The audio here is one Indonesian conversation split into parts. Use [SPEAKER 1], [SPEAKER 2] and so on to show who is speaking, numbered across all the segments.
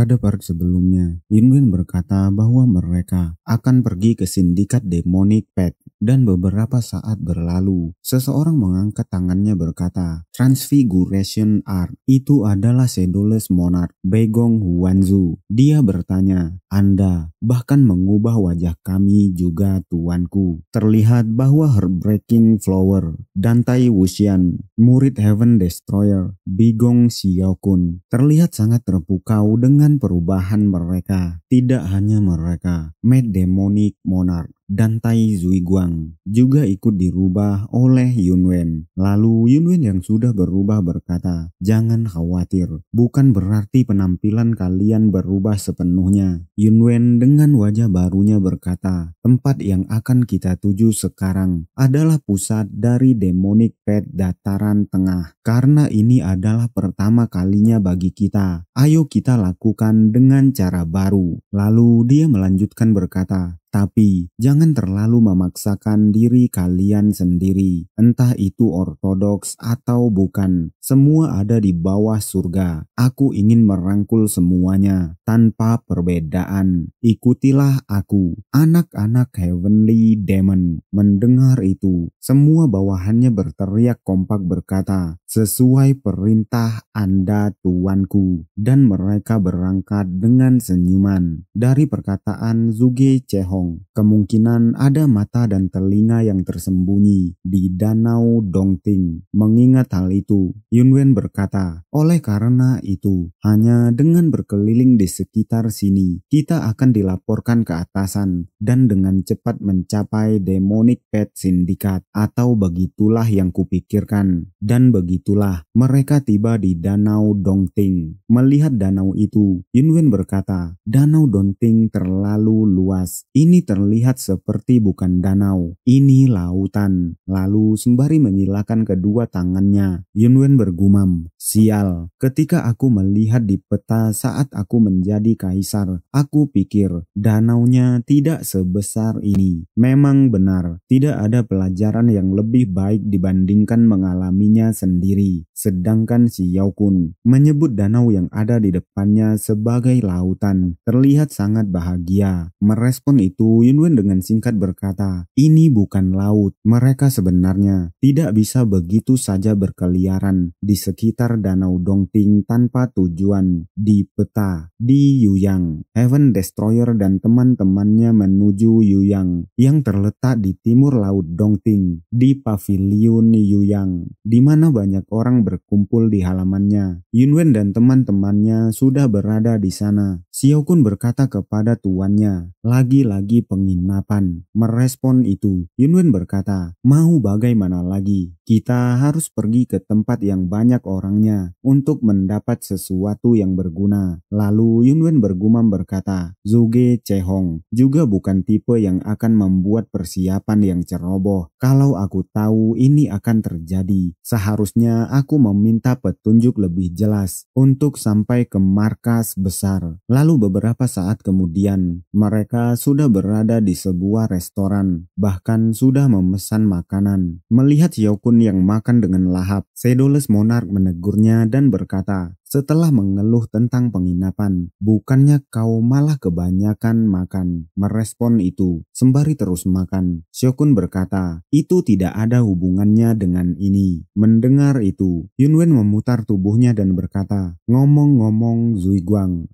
[SPEAKER 1] Pada part sebelumnya, Yunwen berkata bahwa mereka akan pergi ke sindikat Demonic Pet dan beberapa saat berlalu, seseorang mengangkat tangannya berkata, Transfiguration Art itu adalah Shadowless Monarch Begong Huanzu. Dia bertanya, Anda bahkan mengubah wajah kami juga tuanku. Terlihat bahwa Heartbreaking Flower dan Tai Wuxian, murid Heaven Destroyer, Bigong Xiaokun, terlihat sangat terpukau dengan perubahan mereka. Tidak hanya mereka, Mad Demonic Monarch dan Tai Zuiguang juga ikut dirubah oleh Yunwen. Lalu Yunwen yang sudah berubah berkata, jangan khawatir, bukan berarti penampilan kalian berubah sepenuhnya. Yunwen dengan wajah barunya berkata, tempat yang akan kita tuju sekarang adalah pusat dari Demonic Pet Dataran Tengah. Karena ini adalah pertama kalinya bagi kita, ayo kita lakukan dengan cara baru. Lalu dia melanjutkan berkata, tapi jangan terlalu memaksakan diri kalian sendiri, entah itu ortodoks atau bukan, semua ada di bawah surga. Aku ingin merangkul semuanya tanpa perbedaan. Ikutilah aku. Anak-anak Heavenly Demon mendengar itu, semua bawahannya berteriak kompak berkata, sesuai perintah Anda tuanku. Dan mereka berangkat dengan senyuman. Dari perkataan Zuge Chehong, kemungkinan ada mata dan telinga yang tersembunyi di Danau Dongting. Mengingat hal itu, Yunwen berkata, oleh karena itu, hanya dengan berkeliling di sekitar sini, kita akan dilaporkan ke atasan dan dengan cepat mencapai Demonic Pet Syndicate, atau begitulah yang kupikirkan. Dan begitulah mereka tiba di Danau Dongting. Melihat danau itu, Yunwen berkata, Danau Dongting terlalu luas. Ini terlihat seperti bukan danau, ini lautan. Lalu sembari menyilakan kedua tangannya, Yunwen bergumam, sial, ketika aku melihat di peta saat aku menjadi kaisar, aku pikir danaunya tidak sebesar ini. Memang benar, tidak ada pelajaran yang lebih baik dibandingkan mengalaminya sendiri. Sedangkan Xiaokun menyebut danau yang ada di depannya sebagai lautan, terlihat sangat bahagia. Merespon itu, Yunwen dengan singkat berkata, ini bukan laut. Mereka sebenarnya tidak bisa begitu saja berkeliaran di sekitar Danau Dongting tanpa tujuan. Di peta, di Yuyang, Heaven Destroyer dan teman-temannya menuju Yuyang yang terletak di timur laut Dongting, di pavilion Yuyang, di mana banyak orang berkumpul di halamannya. Yunwen dan teman-temannya sudah berada di sana. Xiaokun berkata kepada tuannya, lagi-lagi penginapan. Merespon itu, Yunwen berkata, mau bagaimana lagi? Kita harus pergi ke tempat yang banyak orangnya untuk mendapat sesuatu yang berguna. Lalu Yunwen bergumam berkata, Zuge Chehong juga bukan tipe yang akan membuat persiapan yang ceroboh. Kalau aku tahu ini akan terjadi, seharusnya aku meminta petunjuk lebih jelas untuk sampai ke markas besar. Lalu beberapa saat kemudian, mereka sudah berada di sebuah restoran, bahkan sudah memesan makanan. Melihat Xiaokun yang makan dengan lahap, Shadowless Monarch menegurnya dan berkata, setelah mengeluh tentang penginapan, bukannya kau malah kebanyakan makan? Merespon itu, sembari terus makan, Xiaokun berkata, itu tidak ada hubungannya dengan ini. Mendengar itu, Yunwen memutar tubuhnya dan berkata, ngomong-ngomong Zuiguang,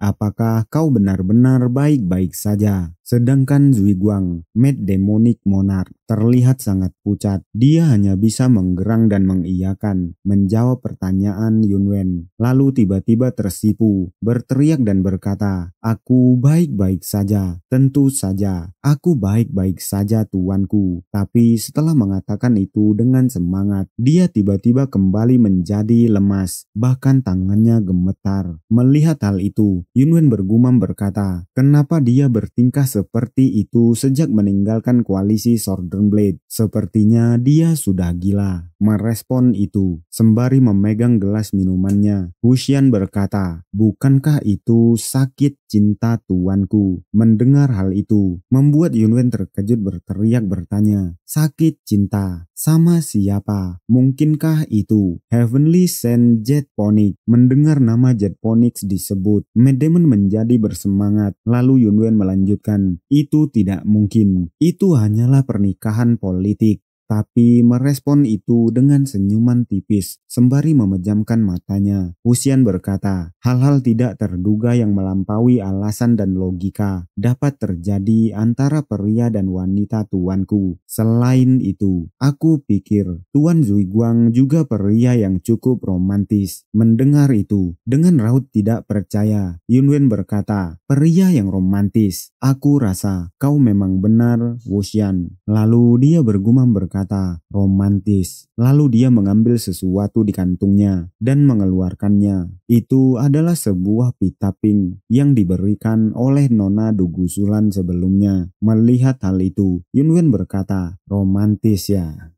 [SPEAKER 1] apakah kau benar-benar baik-baik saja? Sedangkan Zuiguang, Mad Demonic Monarch, terlihat sangat pucat. Dia hanya bisa menggerang dan mengiyakan, menjawab pertanyaan Yunwen. Lalu tiba-tiba tersipu, berteriak dan berkata, aku baik-baik saja. Tentu saja, aku baik-baik saja tuanku. Tapi setelah mengatakan itu dengan semangat, dia tiba-tiba kembali menjadi lemas, bahkan tangannya gemetar. Melihat hal itu, Yunwen bergumam berkata, kenapa dia bertingkah seperti itu sejak meninggalkan koalisi Southern Blade? Sepertinya dia sudah gila. merespon itu sembari memegang gelas minumannya. Wuxian berkata, "Bukankah itu sakit cinta tuanku?" Mendengar hal itu, membuat Yunwen terkejut berteriak bertanya, "Sakit cinta? Sama siapa? Mungkinkah itu Heavenly Saint Jet Phoenix?" Mendengar nama Jet Phoenix disebut, Matt Damon menjadi bersemangat. Lalu Yunwen melanjutkan, "Itu tidak mungkin. Itu hanyalah pernikahan politik." Tapi merespon itu dengan senyuman tipis sembari memejamkan matanya. Wuxian berkata, "Hal-hal tidak terduga yang melampaui alasan dan logika dapat terjadi antara pria dan wanita tuanku. Selain itu, aku pikir Tuan Zuiguang juga pria yang cukup romantis." Mendengar itu, dengan raut tidak percaya, Yunwen berkata, "Pria yang romantis? Aku rasa kau memang benar, Wuxian." Lalu dia bergumam berkata, "Romantis." Lalu dia mengambil sesuatu di kantungnya dan mengeluarkannya. Itu adalah sebuah pita pink yang diberikan oleh Nona Dugusulan sebelumnya. Melihat hal itu, Yunwen berkata, "Romantis ya."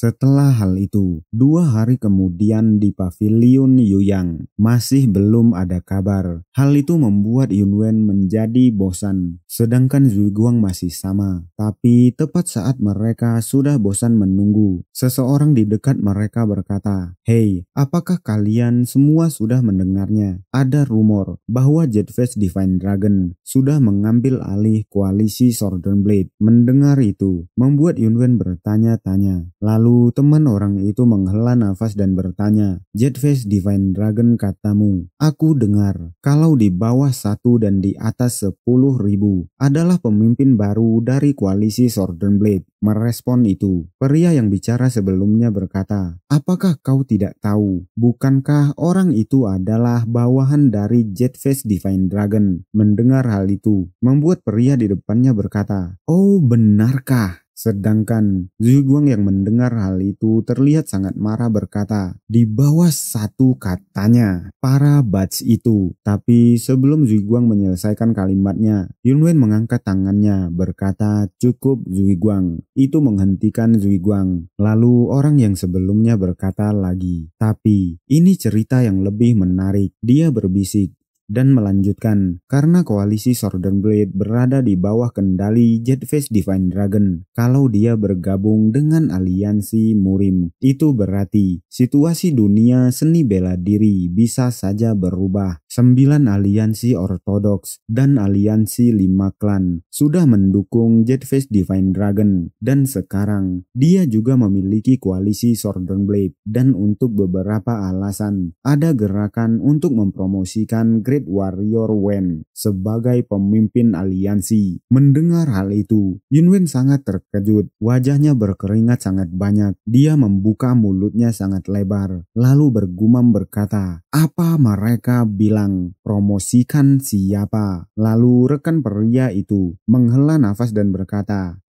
[SPEAKER 1] Setelah hal itu, 2 hari kemudian di pavilion Yuyang, masih belum ada kabar. Hal itu membuat Yunwen menjadi bosan, sedangkan Zuiguang masih sama. Tapi tepat saat mereka sudah bosan menunggu, seseorang di dekat mereka berkata, "Hei, apakah kalian semua sudah mendengarnya? Ada rumor bahwa Jetface Divine Dragon sudah mengambil alih koalisi Southern Blade." Mendengar itu, membuat Yunwen bertanya-tanya. Lalu teman orang itu menghela nafas dan bertanya, "Jetface Divine Dragon katamu, aku dengar kalau di bawah 1 dan di atas 10.000 adalah pemimpin baru dari koalisi Southern Blade." Merespon itu, pria yang bicara sebelumnya berkata, "Apakah kau tidak tahu? Bukankah orang itu adalah bawahan dari Jetface Divine Dragon?" Mendengar hal itu, membuat pria di depannya berkata, "Oh, benarkah?" Sedangkan Zuiguang yang mendengar hal itu terlihat sangat marah berkata, "Di bawah 1 katanya para bats itu." Tapi sebelum Zuiguang menyelesaikan kalimatnya, Yunwen mengangkat tangannya berkata, "Cukup Zuiguang." Itu menghentikan Zuiguang. Lalu orang yang sebelumnya berkata lagi, "Tapi ini cerita yang lebih menarik." Dia berbisik dan melanjutkan, "Karena koalisi Southern Blade berada di bawah kendali Jetface Divine Dragon, kalau dia bergabung dengan aliansi Murim, itu berarti situasi dunia seni bela diri bisa saja berubah. 9 aliansi ortodoks dan aliansi 5 klan sudah mendukung Jetface Divine Dragon, dan sekarang dia juga memiliki koalisi Southern Blade, dan untuk beberapa alasan ada gerakan untuk mempromosikan Great Warrior Wen sebagai pemimpin aliansi." Mendengar hal itu, Yunwen sangat terkejut. Wajahnya berkeringat sangat banyak. Dia membuka mulutnya sangat lebar, lalu bergumam berkata, "Apa mereka bilang? Promosikan siapa?" Lalu rekan pria itu menghela nafas dan berkata,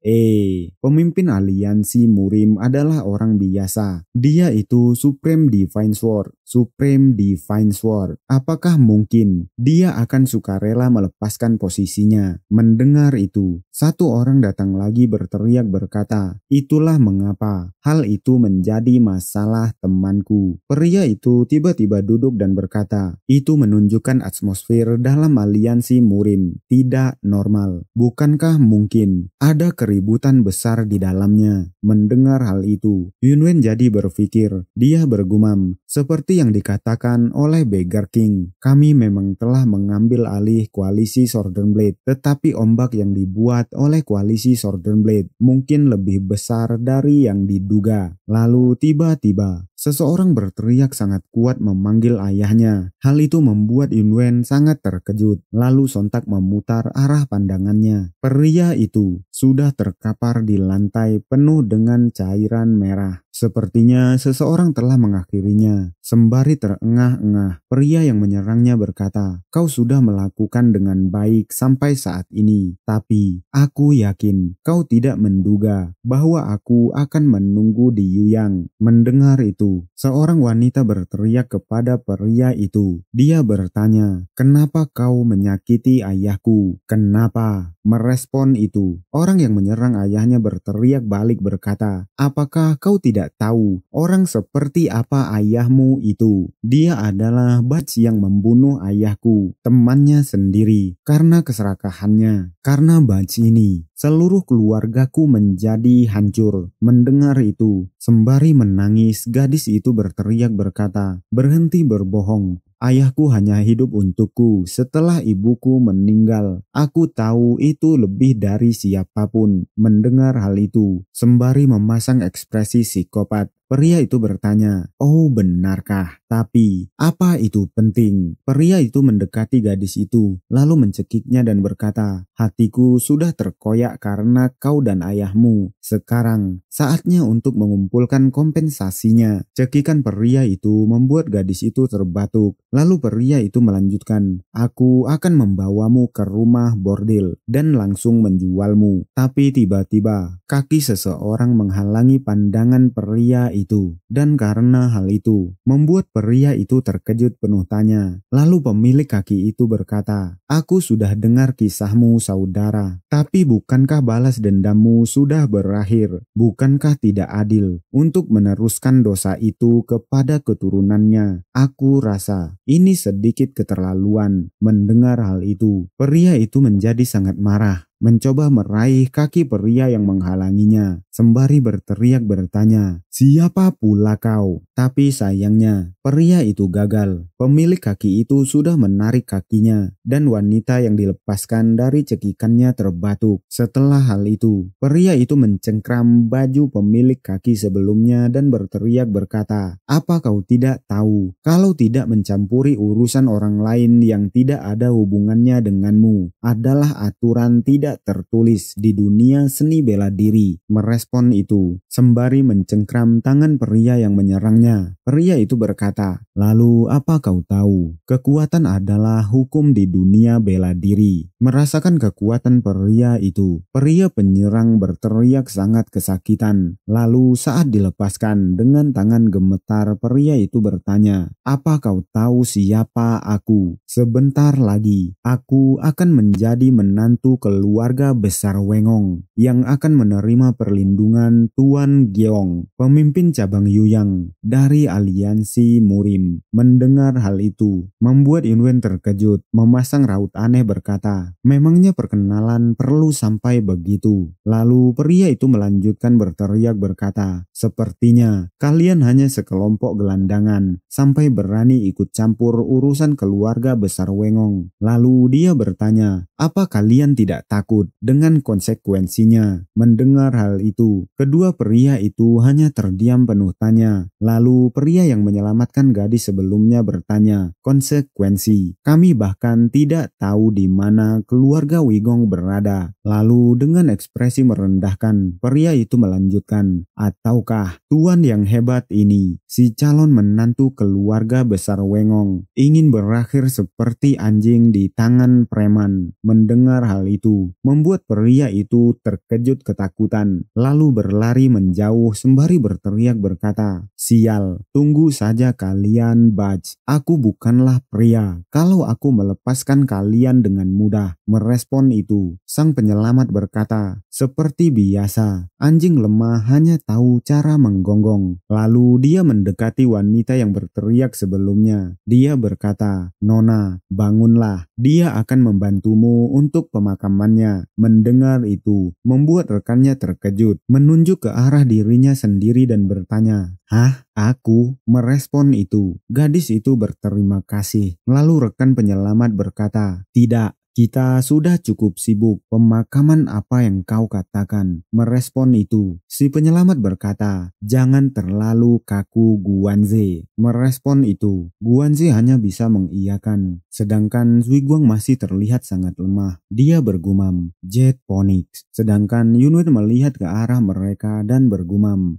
[SPEAKER 1] Pemimpin aliansi Murim adalah orang biasa. Dia itu Supreme Divine Sword. Supreme Divine Sword. Apakah mungkin dia akan sukarela melepaskan posisinya?" Mendengar itu, satu orang datang lagi berteriak berkata, "Itulah mengapa hal itu menjadi masalah, temanku." Pria itu tiba-tiba duduk dan berkata, "Itu menunjukkan atmosfer dalam aliansi Murim tidak normal. Bukankah mungkin ada keributan besar di dalamnya?" Mendengar hal itu, Yunwen jadi berpikir. Dia bergumam, seperti yang dikatakan oleh Beggar King, "Kami memang telah mengambil alih koalisi Southern Blade, tetapi ombak yang dibuat oleh koalisi Southern Blade mungkin lebih besar dari yang diduga." Lalu tiba-tiba seseorang berteriak sangat kuat memanggil ayahnya. Hal itu membuat Yunwen sangat terkejut, lalu sontak memutar arah pandangannya. Pria itu sudah terkapar di lantai penuh dengan cairan merah. Sepertinya seseorang telah mengakhirinya. Sembari terengah-engah, pria yang menyerangnya berkata, "Kau sudah melakukan dengan baik sampai saat ini, tapi aku yakin kau tidak menduga bahwa aku akan menunggu di Yuyang." Mendengar itu, itu, seorang wanita berteriak kepada pria itu. Dia bertanya, "Kenapa kau menyakiti ayahku? Kenapa?" Merespon itu, orang yang menyerang ayahnya berteriak balik berkata, "Apakah kau tidak tahu orang seperti apa ayahmu itu? Dia adalah Baj yang membunuh ayahku, temannya sendiri, karena keserakahannya. Karena Baj ini, seluruh keluargaku menjadi hancur." Mendengar itu, sembari menangis, gadis itu berteriak berkata, "Berhenti berbohong. Ayahku hanya hidup untukku setelah ibuku meninggal. Aku tahu itu lebih dari siapapun." Mendengar hal itu, sembari memasang ekspresi psikopat, pria itu bertanya, "Oh, benarkah? Tapi, apa itu penting?" Pria itu mendekati gadis itu, lalu mencekiknya dan berkata, "Hatiku sudah terkoyak karena kau dan ayahmu. Sekarang, saatnya untuk mengumpulkan kompensasinya." Cekikan pria itu membuat gadis itu terbatuk. Lalu pria itu melanjutkan, "Aku akan membawamu ke rumah bordil dan langsung menjualmu." Tapi tiba-tiba, kaki seseorang menghalangi pandangan pria itu. Dan karena hal itu, membuat pria itu terkejut penuh tanya. Lalu pemilik kaki itu berkata, "Aku sudah dengar kisahmu, saudara. Tapi bukankah balas dendammu sudah berakhir? Bukankah tidak adil untuk meneruskan dosa itu kepada keturunannya? Aku rasa ini sedikit keterlaluan." Mendengar hal itu, pria itu menjadi sangat marah, mencoba meraih kaki pria yang menghalanginya, sembari berteriak bertanya, "Siapa pula kau?" Tapi sayangnya, pria itu gagal. Pemilik kaki itu sudah menarik kakinya, dan wanita yang dilepaskan dari cekikannya terbatuk. Setelah hal itu, pria itu mencengkram baju pemilik kaki sebelumnya dan berteriak berkata, "Apa kau tidak tahu kalau tidak mencampuri urusan orang lain yang tidak ada hubungannya denganmu adalah aturan tidak tertulis di dunia seni bela diri?" Merespon itu, sembari mencengkram tangan pria yang menyerangnya, pria itu berkata, "Lalu apa kau tahu? Kekuatan adalah hukum di dunia bela diri." Merasakan kekuatan pria itu, pria penyerang berteriak sangat kesakitan. Lalu saat dilepaskan dengan tangan gemetar, pria itu bertanya, "Apa kau tahu siapa aku? Sebentar lagi, aku akan menjadi menantu keluarga besar Wengong yang akan menerima perlindungan Tuan Gyeong, pemimpin cabang Yuyang dari aliansi Murim." Mendengar hal itu, membuat Yunwen terkejut, memasang raut aneh berkata, "Memangnya perkenalan perlu sampai begitu?" Lalu pria itu melanjutkan berteriak berkata, "Sepertinya kalian hanya sekelompok gelandangan sampai berani ikut campur urusan keluarga besar Wengong." Lalu dia bertanya, "Apa kalian tidak takut dengan konsekuensinya?" Mendengar hal itu, kedua pria itu hanya terdiam penuh tanya. Lalu pria yang menyelamatkan gadis sebelumnya bertanya, "Konsekuensi? Kami bahkan tidak tahu di mana keluarga Wigong berada." Lalu dengan ekspresi merendahkan, pria itu melanjutkan, "Ataukah tuan yang hebat ini, si calon menantu keluarga besar Wengong, ingin berakhir seperti anjing di tangan preman?" Mendengar hal itu, membuat pria itu terkejut ketakutan, lalu berlari menjauh sembari berteriak berkata, "Sial, tunggu saja kalian Baj. Aku bukanlah pria kalau aku melepaskan kalian dengan mudah." Merespon itu, sang penyelamat berkata, "Seperti biasa, anjing lemah hanya tahu cara menggonggong." Lalu dia mendekati wanita yang berteriak sebelumnya. Dia berkata, "Nona, bangunlah. Dia akan membantumu untuk pemakamannya." Mendengar itu, membuat rekannya terkejut, menunjuk ke arah dirinya sendiri dan bertanya, "Hah? Aku?" Merespon itu, gadis itu berterima kasih. Lalu rekan penyelamat berkata, "Tidak. Kita sudah cukup sibuk. Pemakaman apa yang kau katakan?" Merespon itu, si penyelamat berkata, "Jangan terlalu kaku, Guanze." Merespon itu, Guanze hanya bisa mengiyakan, sedangkan Zuiguang masih terlihat sangat lemah. Dia bergumam, "Jet Phoenix." Sedangkan Yunwen melihat ke arah mereka dan bergumam,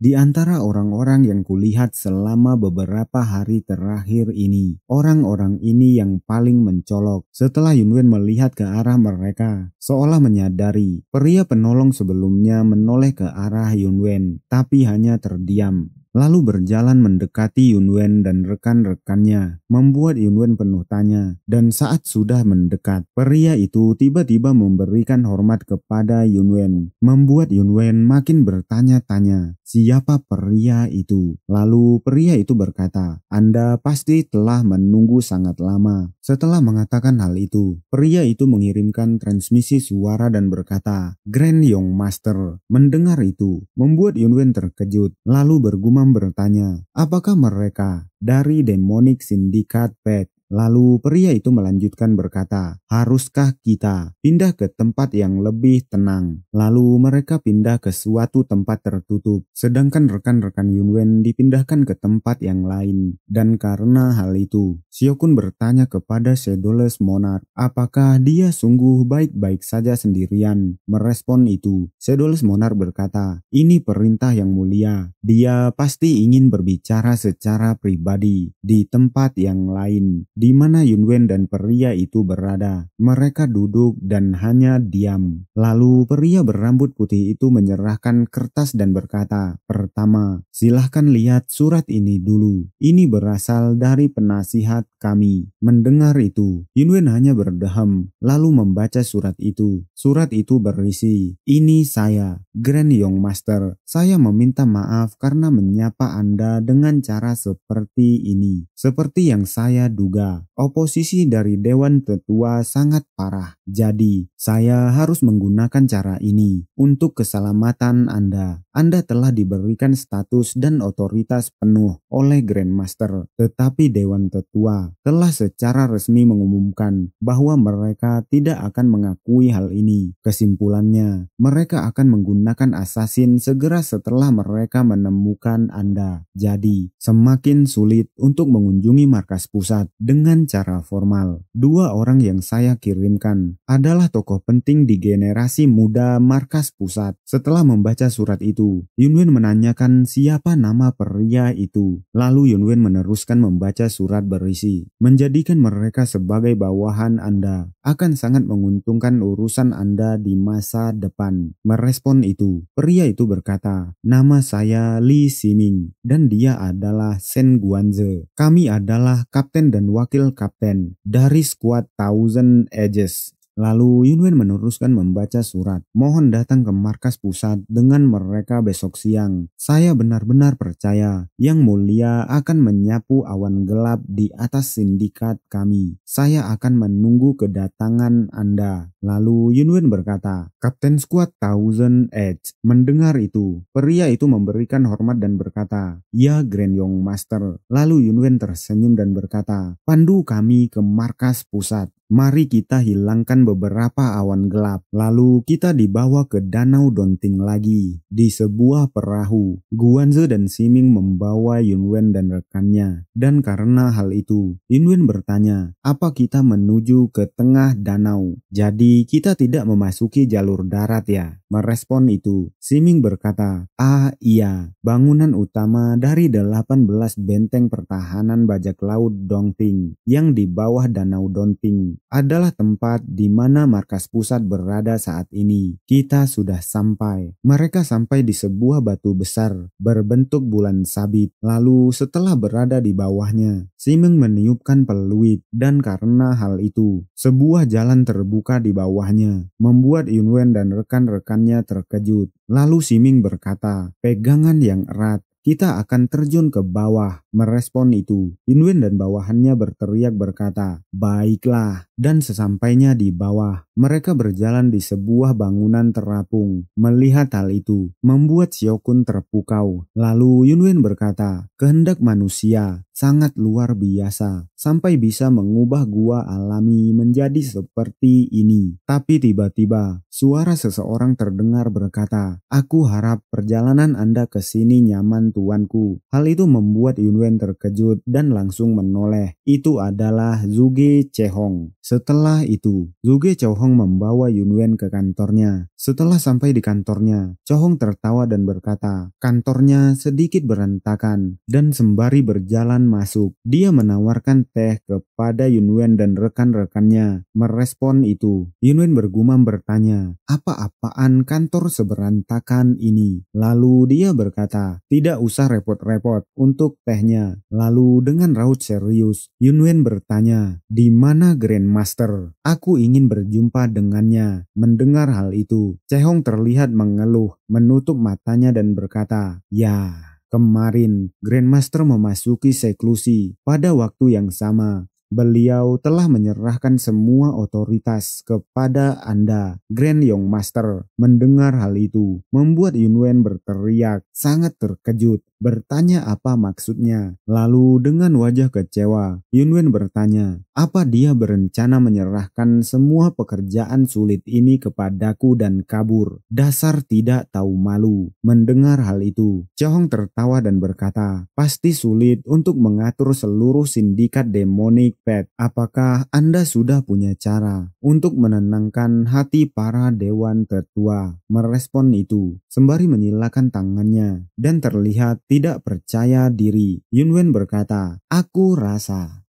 [SPEAKER 1] Di antara orang-orang yang kulihat selama beberapa hari terakhir ini, orang-orang ini yang paling mencolok." Setelah Yunwen melihat ke arah mereka, seolah menyadari, pria penolong sebelumnya menoleh ke arah Yunwen, tapi hanya terdiam. lalu berjalan mendekati Yunwen dan rekan-rekannya, membuat Yunwen penuh tanya. Dan saat sudah mendekat, pria itu tiba-tiba memberikan hormat kepada Yunwen, membuat Yunwen makin bertanya-tanya, siapa pria itu? Lalu pria itu berkata, Anda pasti telah menunggu sangat lama. Setelah mengatakan hal itu, pria itu mengirimkan transmisi suara dan berkata, Grand Young Master. Mendengar itu, membuat Yunwen terkejut, lalu bergumam bertanya, apakah mereka dari Demonic Syndicate Pact? Lalu pria itu melanjutkan berkata, haruskah kita pindah ke tempat yang lebih tenang? Lalu mereka pindah ke suatu tempat tertutup, sedangkan rekan-rekan Yunwen dipindahkan ke tempat yang lain. Dan karena hal itu, Xiokun bertanya kepada Shadowless Monarch, apakah dia sungguh baik-baik saja sendirian? Merespon itu, Shadowless Monarch berkata, ini perintah yang mulia. Dia pasti ingin berbicara secara pribadi di tempat yang lain, di mana Yunwen dan pria itu berada. Mereka duduk dan hanya diam. Lalu pria berambut putih itu menyerahkan kertas dan berkata, pertama, silahkan lihat surat ini dulu. Ini berasal dari penasihat kami. Mendengar itu, Yunwen hanya berdeham, lalu membaca surat itu. Surat itu berisi, ini saya, Grand Young Master. Saya meminta maaf karena menyapa Anda dengan cara seperti ini. Seperti yang saya duga, oposisi dari Dewan Tetua sangat parah. Jadi, saya harus menggunakan cara ini untuk keselamatan Anda. Anda telah diberikan status dan otoritas penuh oleh Grandmaster, tetapi Dewan Tetua telah secara resmi mengumumkan bahwa mereka tidak akan mengakui hal ini. Kesimpulannya, mereka akan menggunakan assassin segera setelah mereka menemukan Anda. Jadi, semakin sulit untuk mengunjungi markas pusat dengan cara formal. Dua orang yang saya kirimkan adalah tokoh penting di generasi muda markas pusat. Setelah membaca surat itu, Yunwen menanyakan siapa nama pria itu. Lalu Yunwen meneruskan membaca surat berisi, menjadikan mereka sebagai bawahan Anda akan sangat menguntungkan urusan Anda di masa depan. Merespon itu, pria itu berkata, nama saya Li Ximing dan dia adalah Shen Guanze. Kami adalah kapten dan wakil kapten dari skuad Thousand Edges. Lalu Yunwen meneruskan membaca surat. Mohon datang ke markas pusat dengan mereka besok siang. Saya benar-benar percaya Yang Mulia akan menyapu awan gelap di atas sindikat kami. Saya akan menunggu kedatangan Anda. Lalu Yunwen berkata, Kapten Squad Thousand Edge. Mendengar itu, pria itu memberikan hormat dan berkata, ya Grand Young Master. Lalu Yunwen tersenyum dan berkata, pandu kami ke markas pusat. Mari kita hilangkan beberapa awan gelap, lalu kita dibawa ke Danau Donting lagi. Di sebuah perahu, Guanze dan Ximing membawa Yunwen dan rekannya. Dan karena hal itu, Yunwen bertanya, apa kita menuju ke tengah danau? Jadi kita tidak memasuki jalur darat ya? Merespon itu, Ximing berkata, iya, bangunan utama dari 18 benteng pertahanan bajak laut Dongting yang di bawah Danau Donting adalah tempat di mana markas pusat berada saat ini. Kita sudah sampai. Mereka sampai di sebuah batu besar berbentuk bulan sabit. Lalu setelah berada di bawahnya, Ximing meniupkan peluit dan karena hal itu, sebuah jalan terbuka di bawahnya, membuat Yunwen dan rekan-rekannya terkejut. Lalu Ximing berkata, pegangan yang erat. Kita akan terjun ke bawah. Merespon itu, Yunwen dan bawahannya berteriak berkata, baiklah. Dan sesampainya di bawah, mereka berjalan di sebuah bangunan terapung. Melihat hal itu, membuat Xiokun terpukau. Lalu Yunwen berkata, kehendak manusia sangat luar biasa, sampai bisa mengubah gua alami menjadi seperti ini. Tapi tiba-tiba, suara seseorang terdengar berkata, aku harap perjalanan Anda ke sini nyaman tuanku. Hal itu membuat Yunwen terkejut dan langsung menoleh. Itu adalah Zhuge Chehong. Setelah itu, Zhuge Chehong membawa Yunwen ke kantornya. Setelah sampai di kantornya, Chehong tertawa dan berkata, kantornya sedikit berantakan, dan sembari berjalan berjalan masuk. Dia menawarkan teh kepada Yunwen dan rekan-rekannya. Merespon itu, Yunwen bergumam bertanya, "Apa-apaan kantor seberantakan ini?" Lalu dia berkata, "Tidak usah repot-repot untuk tehnya." Lalu dengan raut serius, Yunwen bertanya, "Di mana Grandmaster? Aku ingin berjumpa dengannya." Mendengar hal itu, Chehong terlihat mengeluh, menutup matanya dan berkata, "Ya, kemarin Grandmaster memasuki seklusi pada waktu yang sama. Beliau telah menyerahkan semua otoritas kepada Anda, Grand Young Master." Mendengar hal itu, membuat Yunwen berteriak, sangat terkejut, bertanya apa maksudnya. Lalu dengan wajah kecewa, Yunwen bertanya, "Apa dia berencana menyerahkan semua pekerjaan sulit ini kepadaku dan kabur? Dasar tidak tahu malu." Mendengar hal itu, Chehong tertawa dan berkata, "Pasti sulit untuk mengatur seluruh sindikat Demonic Pet. Apakah Anda sudah punya cara untuk menenangkan hati para dewan tetua?" Merespon itu, sembari menyilakan tangannya dan terlihat tidak percaya diri, Yunwen berkata, "Aku rasa."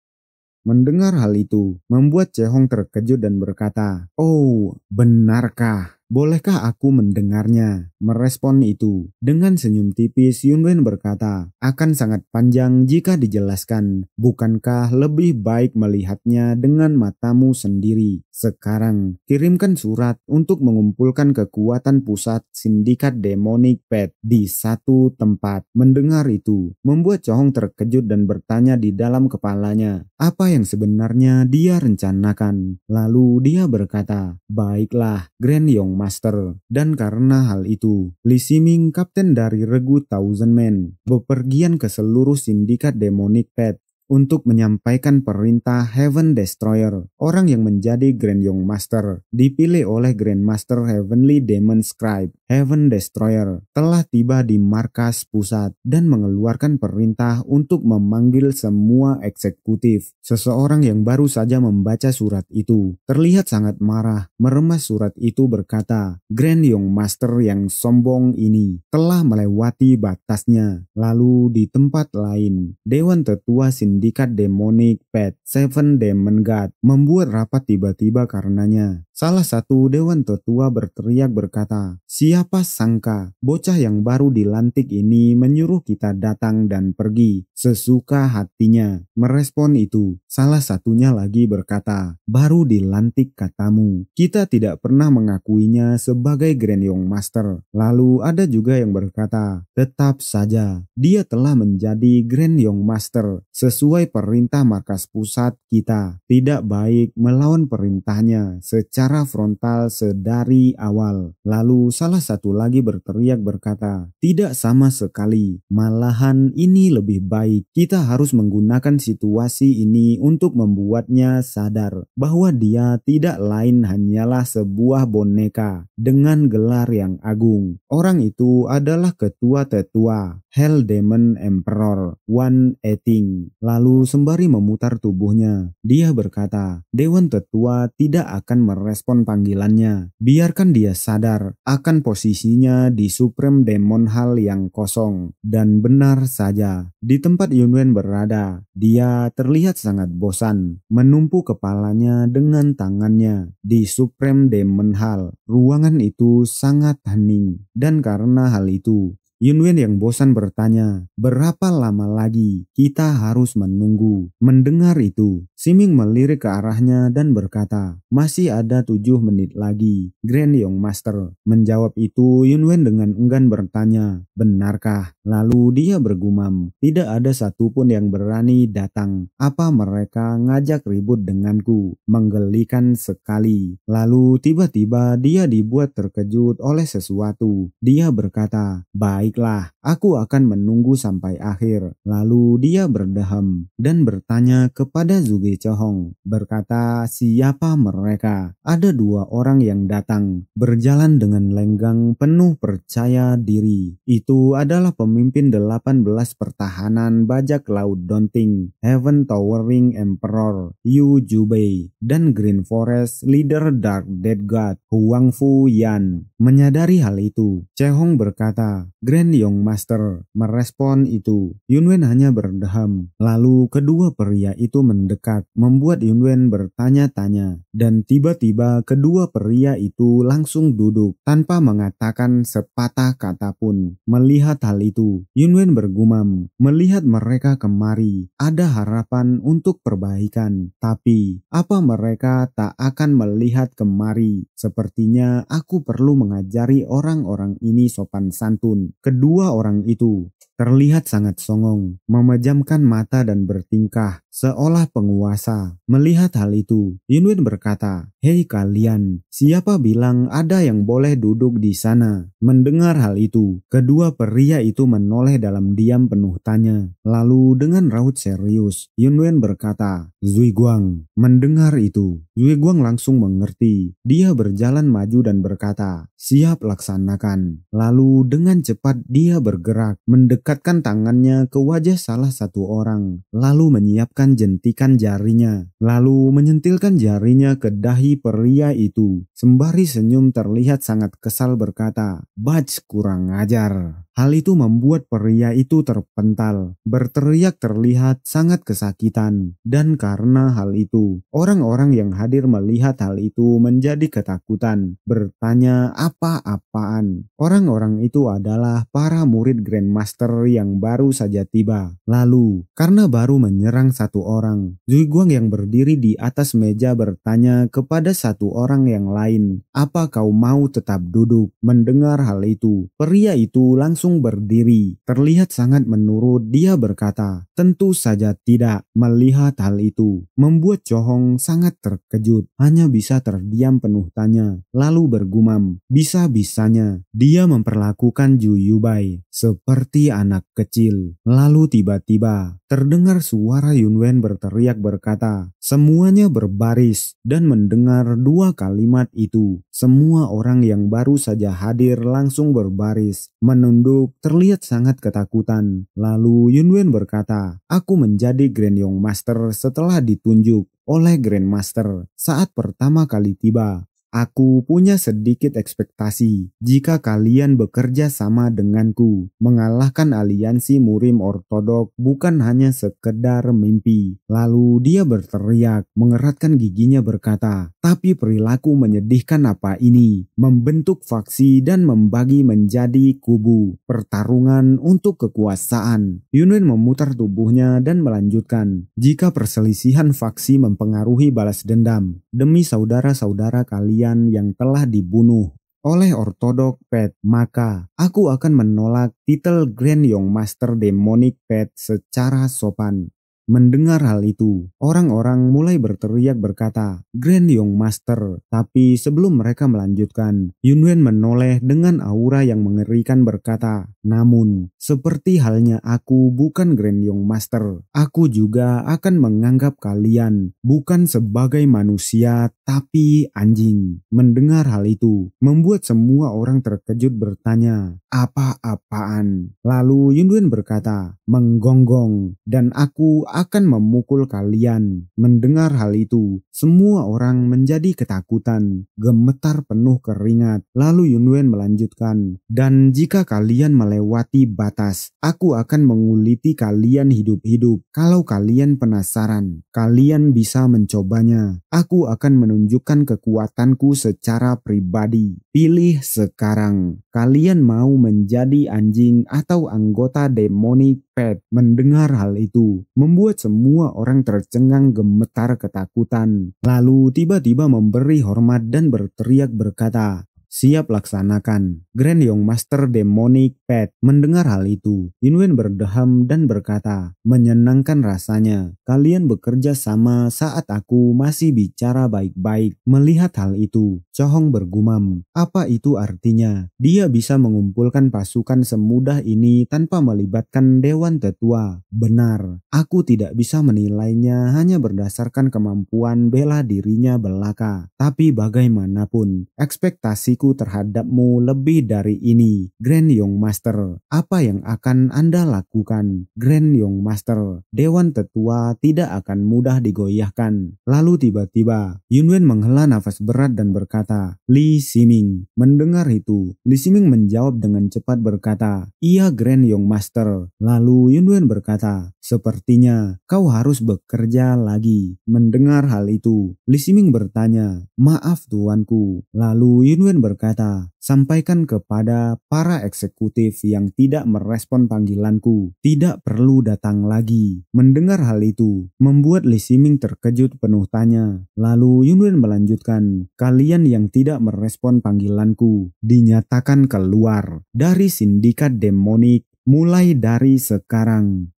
[SPEAKER 1] Mendengar hal itu, membuat Chehong terkejut dan berkata, "Oh, benarkah? Bolehkah aku mendengarnya?" Merespon itu, dengan senyum tipis Yunwen berkata, "Akan sangat panjang jika dijelaskan. Bukankah lebih baik melihatnya dengan matamu sendiri? Sekarang, kirimkan surat untuk mengumpulkan kekuatan pusat sindikat Demonic Pet di satu tempat." Mendengar itu, membuat Chehong terkejut dan bertanya di dalam kepalanya, apa yang sebenarnya dia rencanakan. Lalu dia berkata, "Baiklah, Grand Young Master." Dan karena hal itu, Li Siming, kapten dari regu Thousand Men, bepergian ke seluruh sindikat Demonic Pet untuk menyampaikan perintah Heaven Destroyer. Orang yang menjadi Grand Young Master dipilih oleh Grandmaster Heavenly Demon Scribe. Heaven Destroyer telah tiba di markas pusat dan mengeluarkan perintah untuk memanggil semua eksekutif. Seseorang yang baru saja membaca surat itu terlihat sangat marah, meremas surat itu berkata, "Grand Young Master yang sombong ini telah melewati batasnya." Lalu di tempat lain, Dewan Tetua Sindikat Demonic Pet, Seven Demon God, membuat rapat tiba-tiba karenanya. Salah satu Dewan Tetua berteriak berkata, "Siapa sangka bocah yang baru dilantik ini menyuruh kita datang dan pergi sesuka hatinya." Merespon itu, salah satunya lagi berkata, "Baru dilantik katamu, kita tidak pernah mengakuinya sebagai Grand Young Master." Lalu ada juga yang berkata, "Tetap saja, dia telah menjadi Grand Young Master sesuai perintah markas pusat kita. Tidak baik melawan perintahnya secara frontal sedari awal." Lalu salah satu lagi berteriak berkata, "Tidak sama sekali, malahan ini lebih baik. Kita harus menggunakan situasi ini untuk membuatnya sadar bahwa dia tidak lain hanyalah sebuah boneka dengan gelar yang agung. Orang itu adalah ketua tetua Hell Demon Emperor Wan Eting." Lalu sembari memutar tubuhnya, dia berkata, "Dewan Tetua tidak akan merespon panggilannya. Biarkan dia sadar akan posisinya di Supreme Demon Hall yang kosong." Dan benar saja, di tempat Yunwen berada, dia terlihat sangat bosan, menumpu kepalanya dengan tangannya. Di Supreme Demon Hall, ruangan itu sangat hening, dan karena hal itu, Yunwen yang bosan bertanya, "Berapa lama lagi kita harus menunggu?" Mendengar itu, Siming melirik ke arahnya dan berkata, "Masih ada 7 menit lagi, Grand Young Master." Menjawab itu, Yunwen dengan enggan bertanya, "Benarkah?" Lalu dia bergumam, "Tidak ada satupun yang berani datang. Apa mereka ngajak ribut denganku? Menggelikan sekali." Lalu tiba-tiba dia dibuat terkejut oleh sesuatu. Dia berkata, "Baiklah, aku akan menunggu sampai akhir." Lalu dia berdeham dan bertanya kepada Zuge Chehong, berkata, "Siapa mereka?" Ada 2 orang yang datang, berjalan dengan lenggang penuh percaya diri. Itu adalah pemimpin 18 pertahanan bajak laut Donting, Heaven Towering Emperor Yu Jubei, dan Green Forest Leader Dark Dead God Huang Fu Yan. Menyadari hal itu, Chehong berkata, "Grand Grand Young Master merespon itu. Yunwen hanya berdeham. Lalu kedua pria itu mendekat, membuat Yunwen bertanya-tanya. Dan tiba-tiba kedua pria itu langsung duduk tanpa mengatakan sepatah kata pun. Melihat hal itu, Yunwen bergumam, melihat mereka kemari, ada harapan untuk perbaikan. Tapi, apa mereka tak akan melihat kemari? Sepertinya aku perlu mengajari orang-orang ini sopan santun. Kedua orang itu terlihat sangat songong, memejamkan mata dan bertingkah seolah penguasa. Melihat hal itu, Yunwen berkata, "Hei kalian, siapa bilang ada yang boleh duduk di sana?" Mendengar hal itu, kedua pria itu menoleh dalam diam penuh tanya. Lalu dengan raut serius, Yunwen berkata, "Zui Guang." Mendengar itu, Zui Guang langsung mengerti. Dia berjalan maju dan berkata, "Siap laksanakan." Lalu dengan cepat dia bergerak, mendekatkan tangannya ke wajah salah satu orang, lalu menyiapkan jentikan jarinya, lalu menyentilkan jarinya ke dahi pria itu. Sembari senyum terlihat sangat kesal berkata, "Baj, kurang ajar." Hal itu membuat pria itu terpental, berteriak terlihat sangat kesakitan. Dan karena hal itu, orang-orang yang hadir melihat hal itu menjadi ketakutan, bertanya apa-apaan. Orang-orang itu adalah para murid Grandmaster yang baru saja tiba. Lalu, karena baru menyerang satu orang, Zui Guang yang berdiri di atas meja bertanya kepada satu orang yang lain, "Apa kau mau tetap duduk?" Mendengar hal itu, pria itu langsung berdiri. Terlihat sangat menurut, dia berkata, "Tentu saja tidak." Melihat hal itu, membuat Chohong sangat terkejut, hanya bisa terdiam penuh tanya, lalu bergumam, bisa-bisanya dia memperlakukan Ju Yubai seperti anak kecil. Lalu tiba-tiba terdengar suara Yunwen berteriak berkata, "Semuanya berbaris." Dan mendengar dua kalimat itu, semua orang yang baru saja hadir langsung berbaris, menunduk, terlihat sangat ketakutan. Lalu Yunwen berkata, "Aku menjadi Grand Young Master setelah ditunjuk oleh Grandmaster saat pertama kali tiba. Aku punya sedikit ekspektasi jika kalian bekerja sama denganku. Mengalahkan aliansi Murim Ortodok bukan hanya sekedar mimpi." Lalu dia berteriak, mengeratkan giginya berkata, "Tapi perilaku menyedihkan apa ini? Membentuk faksi dan membagi menjadi kubu. Pertarungan untuk kekuasaan." Yunwen memutar tubuhnya dan melanjutkan, "Jika perselisihan faksi mempengaruhi balas dendam demi saudara-saudara kalian yang telah dibunuh oleh Ortodok Path, maka aku akan menolak titel Grand Young Master Demonic Path secara sopan." Mendengar hal itu, orang-orang mulai berteriak berkata, "Grand Young Master." Tapi sebelum mereka melanjutkan, Yunwen menoleh dengan aura yang mengerikan berkata, "Namun, seperti halnya aku bukan Grand Young Master, aku juga akan menganggap kalian bukan sebagai manusia, tapi anjing." Mendengar hal itu, membuat semua orang terkejut bertanya, "Apa-apaan?" Lalu Yunwen berkata, "Menggonggong, dan aku akan memukul kalian." Mendengar hal itu, semua orang menjadi ketakutan, gemetar penuh keringat. Lalu Yunwen melanjutkan, "Dan jika kalian melewati batas, aku akan menguliti kalian hidup-hidup. Kalau kalian penasaran, kalian bisa mencobanya. Aku akan menunjukkan kekuatanku secara pribadi. Pilih sekarang. Kalian mau menjadi anjing atau anggota Demonic Path?" Mendengar hal itu, membuat semua orang tercengang gemetar ketakutan. Lalu tiba-tiba memberi hormat dan berteriak berkata, "Siap laksanakan, Grand Young Master Demonic Path." Mendengar hal itu, Yunwen berdeham dan berkata, "Menyenangkan rasanya kalian bekerja sama saat aku masih bicara baik-baik." Melihat hal itu, Chohong bergumam, apa itu artinya? Dia bisa mengumpulkan pasukan semudah ini tanpa melibatkan Dewan Tetua. Benar, aku tidak bisa menilainya hanya berdasarkan kemampuan bela dirinya belaka. Tapi bagaimanapun, ekspektasiku toleransiku terhadapmu lebih dari ini, Grand Young Master. Apa yang akan Anda lakukan, Grand Young Master? Dewan Tetua tidak akan mudah digoyahkan. Lalu tiba-tiba, Yunwen menghela nafas berat dan berkata, Li Siming. Mendengar itu, Li Siming menjawab dengan cepat berkata, iya Grand Young Master. Lalu Yunwen berkata, sepertinya kau harus bekerja lagi. Mendengar hal itu, Li Siming bertanya, maaf tuanku. Lalu Yunwen berkata, sampaikan kepada para eksekutif yang tidak merespon panggilanku, tidak perlu datang lagi. Mendengar hal itu, membuat Li Siming terkejut penuh tanya. Lalu Yunwen melanjutkan, kalian yang tidak merespon panggilanku dinyatakan keluar dari sindikat demonik mulai dari sekarang.